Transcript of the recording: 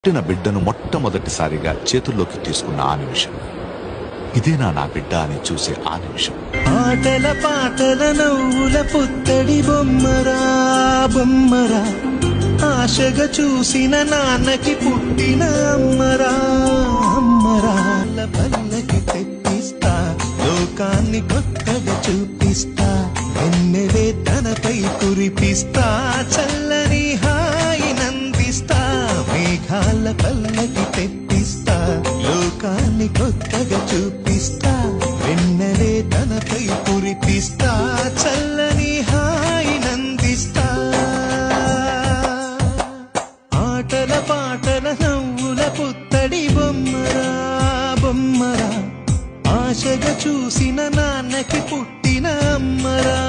పుట్టిన బిడ్డను మొట్టమొదటిసారిగా చేతుల్లోకి తీసుకున్న ఆ నిమిషం, ఇదేనా నా బిడ్డ అని చూసే ఆ నిమిషం. ఆటల పాటల నవ్వుల పుత్తడి బొమ్మరా బొమ్మరా, ఆశగా చూసిన నాన్నకి పుట్టిన అమ్మరా అమ్మరా. పల్లకి తెప్పిస్తా, లోకాన్ని కొత్తగా చూపిస్తా, వెన్నెలే తనపై కురిపిస్తా, చల్లని హాయినందిస్తా. మేఘాల పల్లకి తెప్పిస్తా, లోకాన్ని కొత్తగా చూపిస్తా, వెన్నెలే తనపై కురిపిస్తా, చల్లని హాయినందిస్తా. ఆటల పాటల నవ్వుల పుత్తడి బొమ్మరా బొమ్మరా, ఆశగా చూసిన నాన్నకి పుట్టిన అమ్మరా